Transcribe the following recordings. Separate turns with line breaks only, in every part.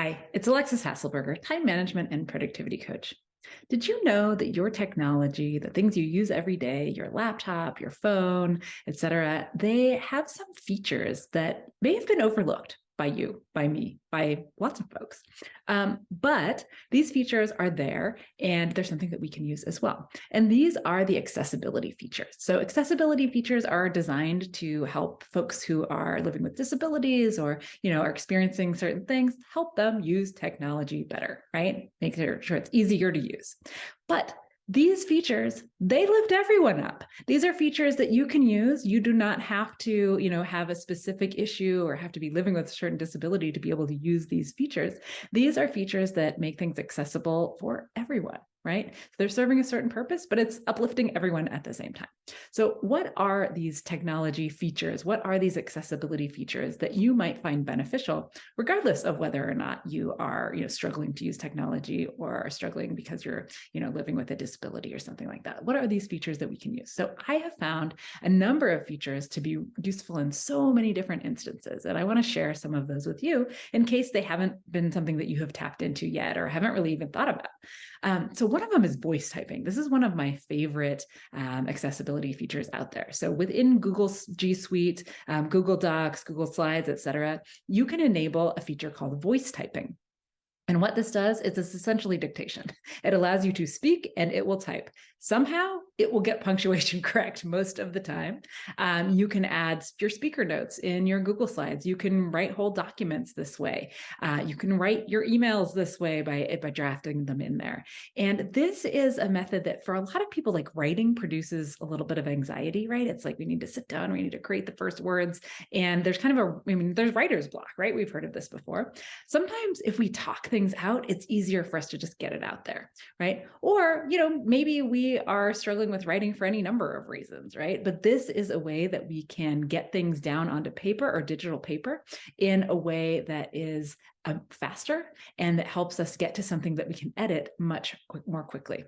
Hi, it's Alexis Hasselberger, time management and productivity coach. Did you know that your technology, the things you use every day, your laptop, your phone, etc., they have some features that may have been overlooked by you, by me, by lots of folks. But these features are there and there's something that we can use as well. And these are the accessibility features. So accessibility features are designed to help folks who are living with disabilities or, are experiencing certain things, help them use technology better, right? Make sure it's easier to use. But these features, they lift everyone up. These are features that you can use. You do not have to, have a specific issue or have to be living with a certain disability to be able to use these features. These are features that make things accessible for everyone, right? So they're serving a certain purpose, but it's uplifting everyone at the same time. So what are these technology features? What are these accessibility features that you might find beneficial, regardless of whether or not you are, struggling to use technology or are struggling because you're, living with a disability or something like that? What are these features that we can use? So I have found a number of features to be useful in so many different instances, and I want to share some of those with you in case they haven't been something that you have tapped into yet or haven't really even thought about. So one of them is voice typing. This is one of my favorite accessibility features out there. So within Google G Suite, Google Docs, Google Slides, etc., you can enable a feature called voice typing. And what this does is it's essentially dictation. It allows you to speak and it will type. Somehow it will get punctuation correct most of the time. You can add your speaker notes in your Google Slides. You can write whole documents this way. You can write your emails this way by drafting them in there. And this is a method that for a lot of people, like writing produces a little bit of anxiety, right? It's like we need to sit down, we need to create the first words. And there's kind of there's writer's block, right? We've heard of this before. Sometimes if we talk things out, it's easier for us to just get it out there, right? Or, maybe we are struggling with writing for any number of reasons, right? But this is a way that we can get things down onto paper or digital paper in a way that is faster and that helps us get to something that we can edit much more quickly.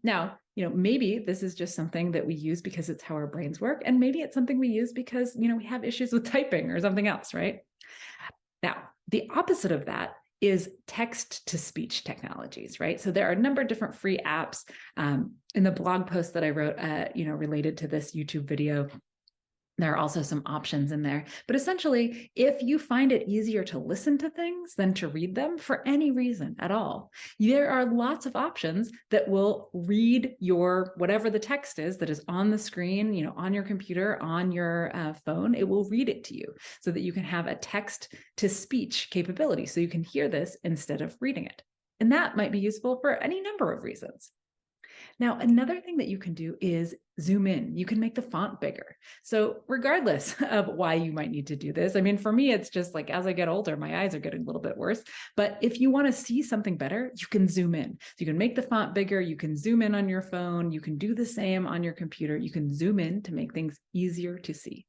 Now, maybe this is just something that we use because it's how our brains work. And maybe it's something we use because, we have issues with typing or something else, right? Now, the opposite of that is text-to-speech technologies, right? So there are a number of different free apps. In the blog post that I wrote, related to this YouTube video, there are also some options in there. But essentially, if you find it easier to listen to things than to read them for any reason at all, there are lots of options that will read your whatever the text is that is on the screen, on your computer, on your phone. It will read it to you so that you can have a text-to-speech capability. So you can hear this instead of reading it. And that might be useful for any number of reasons. Now, another thing that you can do is zoom in. You can make the font bigger. So regardless of why you might need to do this, for me, it's just like as I get older, my eyes are getting a little bit worse. But if you want to see something better, you can zoom in. So you can make the font bigger. You can zoom in on your phone. You can do the same on your computer. You can zoom in to make things easier to see.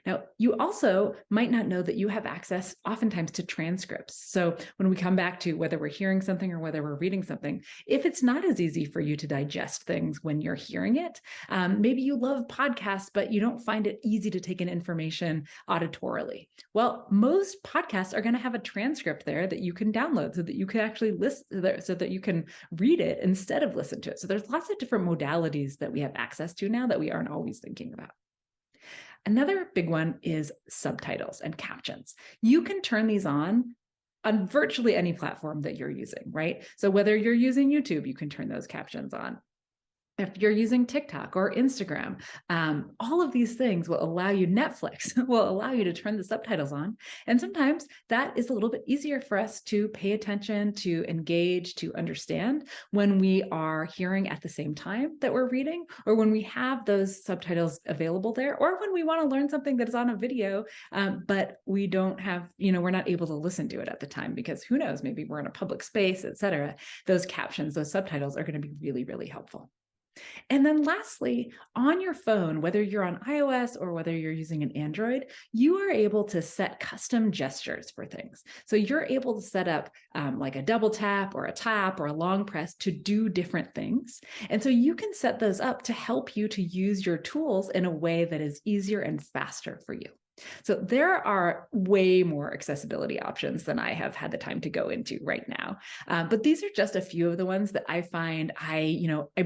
Now, you also might not know that you have access oftentimes to transcripts. So when we come back to whether we're hearing something or whether we're reading something, if it's not as easy for you to digest things when you're hearing it, maybe you love podcasts, but you don't find it easy to take in information auditorily. Well, most podcasts are going to have a transcript there that you can download so that you can actually listen, so that you can read it instead of listen to it. So there's lots of different modalities that we have access to now that we aren't always thinking about. Another big one is subtitles and captions. You can turn these on virtually any platform that you're using, right? So whether you're using YouTube, you can turn those captions on. If you're using TikTok or Instagram, all of these things will allow you, Netflix will allow you to turn the subtitles on. And sometimes that is a little bit easier for us to pay attention, to engage, to understand when we are hearing at the same time that we're reading, or when we have those subtitles available there, or when we want to learn something that is on a video, but we don't have, we're not able to listen to it at the time because who knows, maybe we're in a public space, et cetera. Those captions, those subtitles are going to be really, really helpful. And then lastly, on your phone, whether you're on iOS or whether you're using an Android, you are able to set custom gestures for things. So you're able to set up like a double tap or a tap or a long press to do different things. And so you can set those up to help you to use your tools in a way that is easier and faster for you. So there are way more accessibility options than I have had the time to go into right now. But these are just a few of the ones that I find I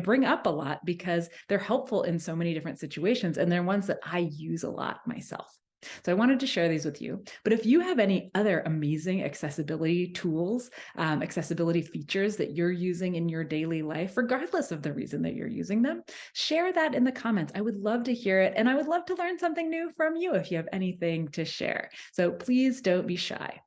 bring up a lot because they're helpful in so many different situations, and they're ones that I use a lot myself. So I wanted to share these with you. But if you have any other amazing accessibility tools, accessibility features that you're using in your daily life, regardless of the reason that you're using them, share that in the comments. I would love to hear it. And I would love to learn something new from you if you have anything to share. So please don't be shy.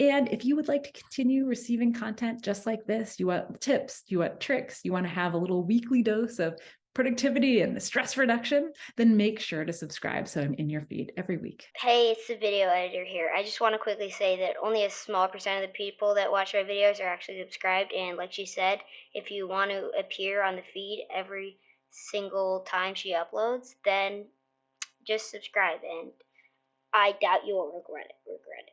And if you would like to continue receiving content just like this, you want tips, you want tricks, you want to have a little weekly dose of productivity and stress reduction, then make sure to subscribe so I'm in your feed every week.
Hey, it's the video editor here. I just want to quickly say that only a small percent of the people that watch my videos are actually subscribed. And like she said, if you want to appear on the feed every single time she uploads, then just subscribe. And I doubt you will regret it.